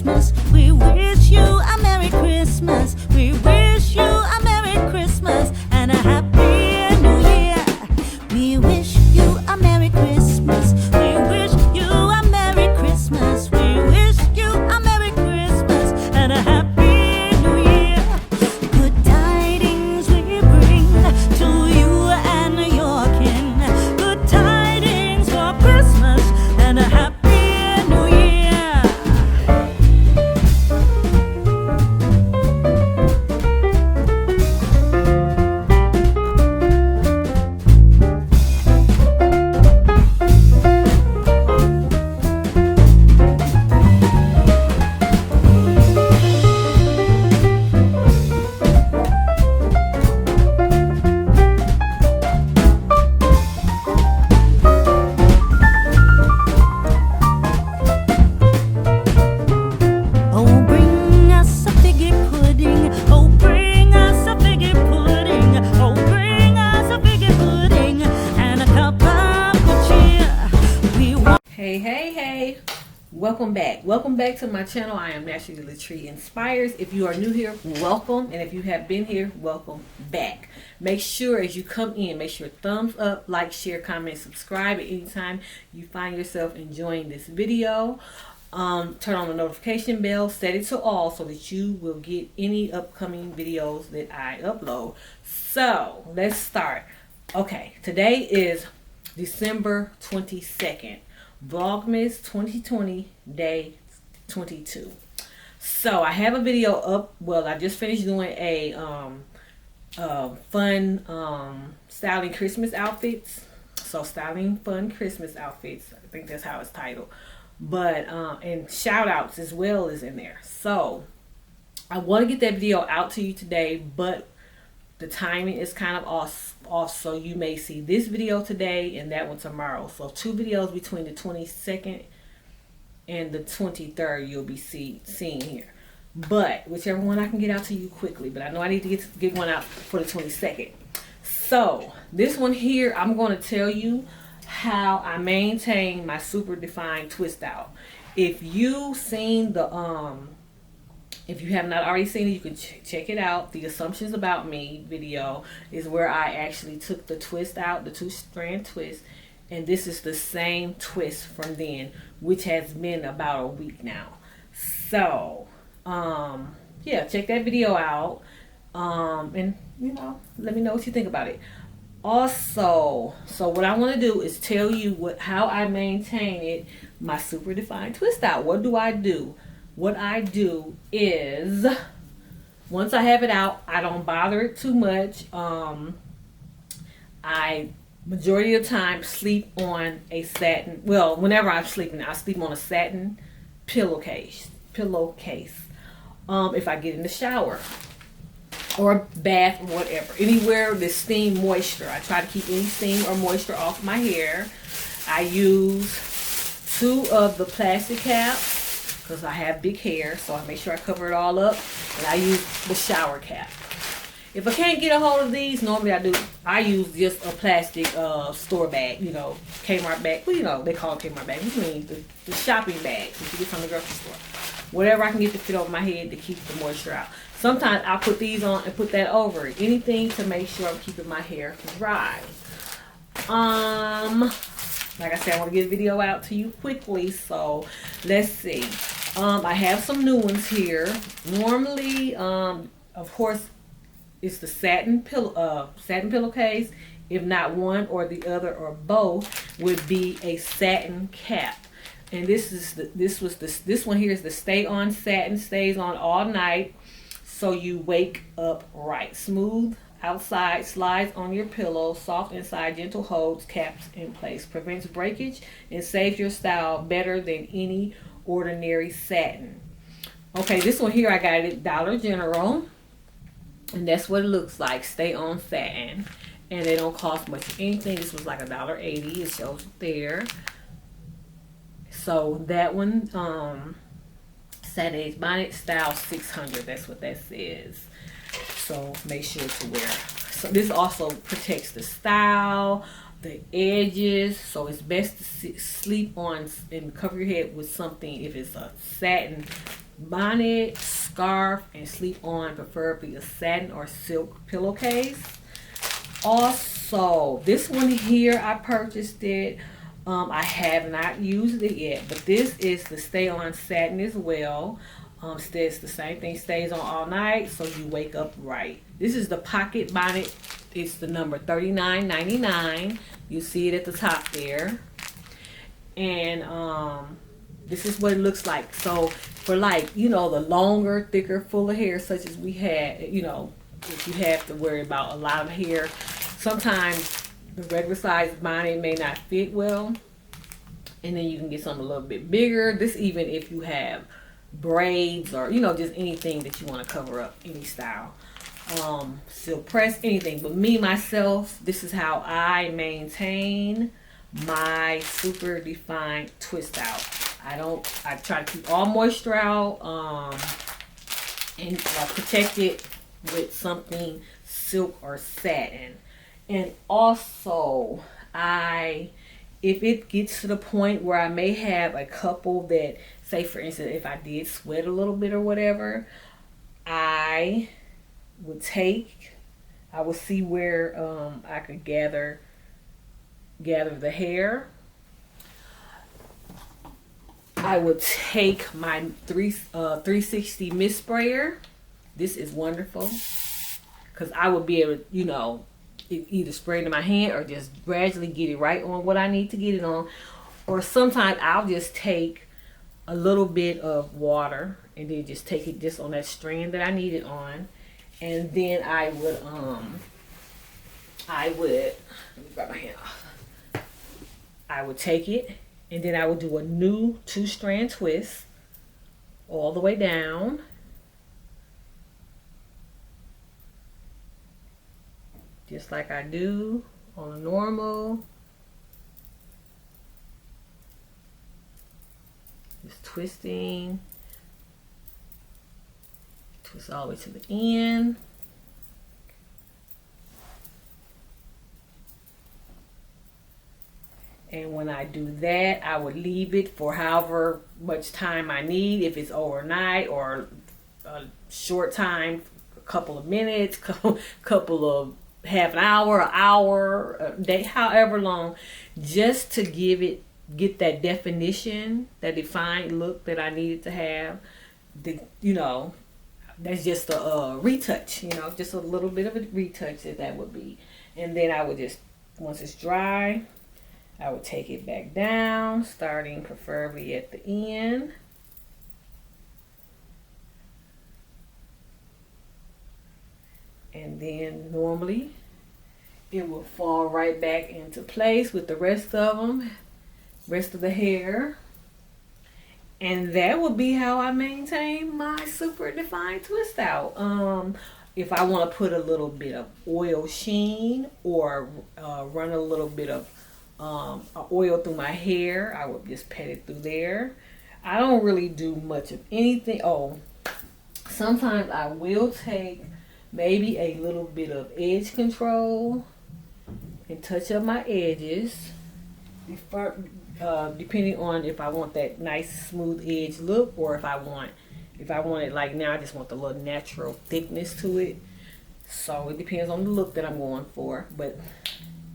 Christmas. We wish you a Merry Christmas. We wish you a Merry Christmas and a Happy New Year. We wish you a Merry Christmas. We wish you a Merry Christmas. We wish you a Merry Christmas and a Happy New Year. Good tidings we bring to you and your kin. Good tidings for Christmas and a Happy New Year. Oh, bring us a figgy pudding. Oh, bring us a figgy pudding. Oh, bring us a figgy pudding and a cup of good cheer. We want. Hey, welcome back to my channel. I am Naturalee'LaTree Inspires. If you are new here, welcome, and if you have been here, welcome back. Make sure as you come in, make sure thumbs up, like, share, comment, subscribe at any time you find yourself enjoying this video. Turn on the notification bell, set it to all so that you will get any upcoming videos that I upload. So let's start. Okay, today is December 22nd, Vlogmas 2020 day 22. So I have a video up. Well, I just finished doing a fun styling Christmas outfits. So styling fun Christmas outfits, I think that's how it's titled. But and shout outs as well is in there. So I want to get that video out to you today, but the timing is kind of off, so you may see this video today and that one tomorrow. So 2 videos between the 22nd and the 23rd you'll be seeing here. But whichever one I can get out to you quickly, but I know I need to get one out for the 22nd. So this one here, I'm going to tell you how I maintain my super defined twist out. If you seen the if you have not already seen it, you can check it out. The Assumptions About Me video is where I actually took the twist out, the 2-strand twist, and this is the same twist from then, which has been about a week now. So yeah, check that video out, and you know, let me know what you think about it. Also, so what I want to do is tell you how I maintain it, my super defined twist out. What do I do? What I do is, once I have it out, I don't bother it too much. I majority of the time sleep on a satin. Well, whenever I'm sleeping, I sleep on a satin pillowcase. If I get in the shower or bath or whatever, anywhere there's steam, moisture, I try to keep any steam or moisture off my hair. I use 2 of the plastic caps because I have big hair, so I make sure I cover it all up, and I use the shower cap. If I can't get a hold of these, normally I use just a plastic store bag, you know, Kmart bag. Well, you know, they call it Kmart bag. I mean, the shopping bag that you get from the grocery store. Whatever I can get to fit over my head to keep the moisture out. Sometimes I'll put these on and put that over it. Anything to make sure I'm keeping my hair dry. Like I said, I want to get a video out to you quickly, so let's see. I have some new ones here. Normally, of course, it's the satin pillowcase. If not one or the other or both, would be a satin cap. And this one here is the Stay On Satin. Stays on all night, so you wake up right. Smooth outside, slides on your pillow, soft inside, gentle holds, caps in place, prevents breakage, and saves your style better than any ordinary satin. Okay, this one here I got it at Dollar General, and that's what it looks like. Stay On Satin, and they don't cost much of anything. This was like $1.80. It shows there. So that one, Saturday's Bonnet Style 600. That's what that says. So make sure to wear. So this also protects the style, the edges. So it's best to sleep on and cover your head with something. If it's a satin bonnet, scarf, and sleep on preferably a satin or silk pillowcase. Also, this one here, I purchased it. I have not used it yet, but this is the stay on satin as well. It's the same thing, stays on all night, so you wake up right. This is the pocket bonnet. It's the number $39.99. You see it at the top there. And this is what it looks like. So for, like, you know, the longer, thicker, fuller hair such as we had, you know, if you have to worry about a lot of hair, sometimes the regular size bonnet may not fit well, and then you can get something a little bit bigger. This even if you have braids or, you know, just anything that you want to cover up, any style, silk press, anything. But me myself, this is how I maintain my super defined twist out. I try to keep all moisture out, and protect it with something silk or satin. And also, if it gets to the point where I may have a couple that, say for instance, if I did sweat a little bit or whatever, I would see where I could gather the hair. I would take my 360 mist sprayer. This is wonderful because I would be able to, you know, either spray it in my hand or just gradually get it right on what I need to get it on. Or sometimes I'll just take a little bit of water and then just take it just on that strand that I need it on. And then I would let me grab my hand off. I would take it and then I would do a new 2-strand twist all the way down. Just like I do on a normal. Just twisting. Twist all the way to the end. And when I do that, I would leave it for however much time I need. If it's overnight or a short time, a couple of minutes, couple of half an hour, a day, however long, just to get that definition, that defined look that I needed to have. You know, that's just a retouch, you know, just a little bit of a retouch that would be. And then I would just, once it's dry, I would take it back down, starting preferably at the end. And then normally it will fall right back into place with the rest of them, rest of the hair. And that would be how I maintain my super defined twist out. If I want to put a little bit of oil sheen or run a little bit of oil through my hair, I would just pat it through there. I don't really do much of anything. Oh, sometimes I will take maybe a little bit of edge control and touch up my edges, depending on if I want that nice smooth edge look, or if I want it like now, I just want the little natural thickness to it. So it depends on the look that I'm going for, but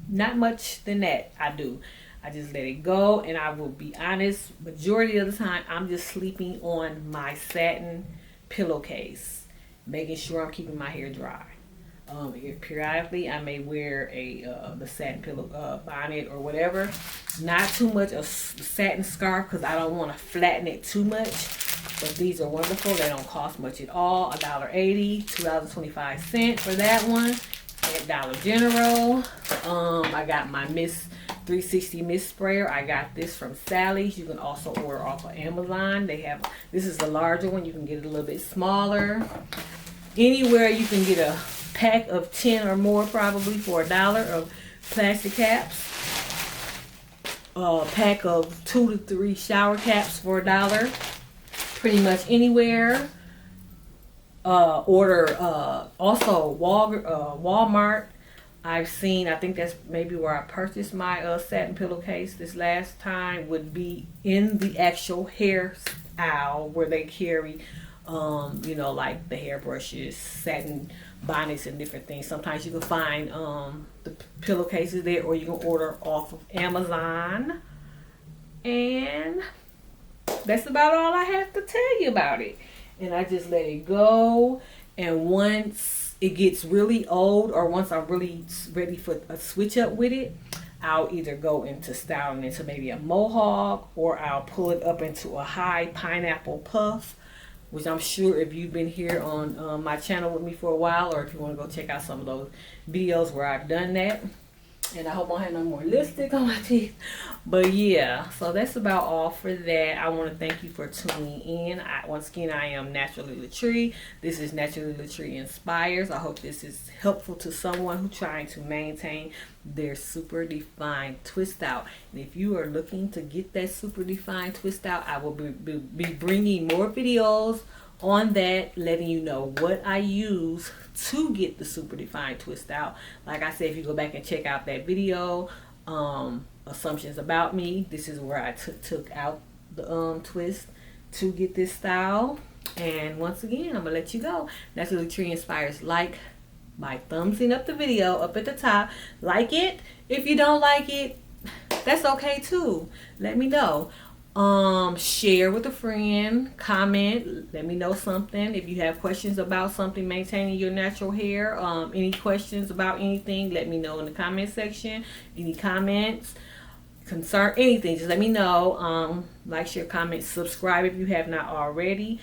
not much than that I do. I just let it go, and I will be honest, majority of the time I'm just sleeping on my satin pillowcase, making sure I'm keeping my hair dry. Periodically I may wear the satin pillow bonnet or whatever. Not too much a satin scarf because I don't want to flatten it too much. But these are wonderful. They don't cost much at all. $1.80, $2.25 for that one at Dollar General. I got my 360 mist sprayer. I got this from Sally's. You can also order off of Amazon. This is the larger one. You can get it a little bit smaller. Anywhere you can get a pack of 10 or more, probably for $1 of plastic caps. A pack of 2 to 3 shower caps for $1. Pretty much anywhere. Order also Walmart. I've seen, I think that's maybe where I purchased my satin pillowcase this last time, would be in the actual hair aisle where they carry, you know, like the hairbrushes, satin bonnets, and different things. Sometimes you can find the pillowcases there, or you can order off of Amazon. And that's about all I have to tell you about it. And I just let it go. And once it gets really old, or once I'm really ready for a switch up with it, I'll either go into styling into maybe a mohawk, or I'll pull it up into a high pineapple puff, which I'm sure if you've been here on my channel with me for a while, or if you want to go check out some of those videos where I've done that. And I hope I don't have no more lipstick on my teeth. But yeah, so that's about all for that. I want to thank you for tuning in. Once again, I am Naturalee'LaTree. This is Naturalee'LaTree Inspires. I hope this is helpful to someone who's trying to maintain their super defined twist out. And if you are looking to get that super defined twist out, I will be bringing more videos on that, letting you know what I use to get the super defined twist out. Like I said, if you go back and check out that video, assumptions about me, this is where I took out the twist to get this style. And once again, I'm gonna let you go. Naturalee'LaTree Inspires. Like by thumbsing up the video up at the top. Like it. If you don't like it, that's okay too. Let me know. Share with a friend, comment, let me know something. If you have questions about something, maintaining your natural hair, any questions about anything, let me know in the comment section. Any comments, concern, anything, just let me know. Like, share, comment, subscribe if you have not already.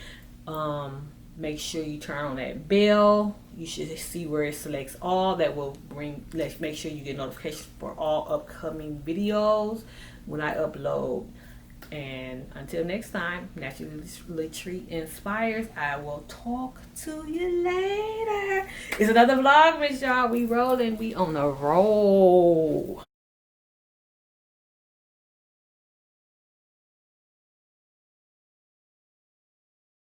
Make sure you turn on that bell. You should see where it selects all. That will make sure you get notifications for all upcoming videos when I upload. And until next time, Naturalee'LaTree Inspires. I will talk to you later. It's another Vlogmas, y'all. We rolling. We on the roll.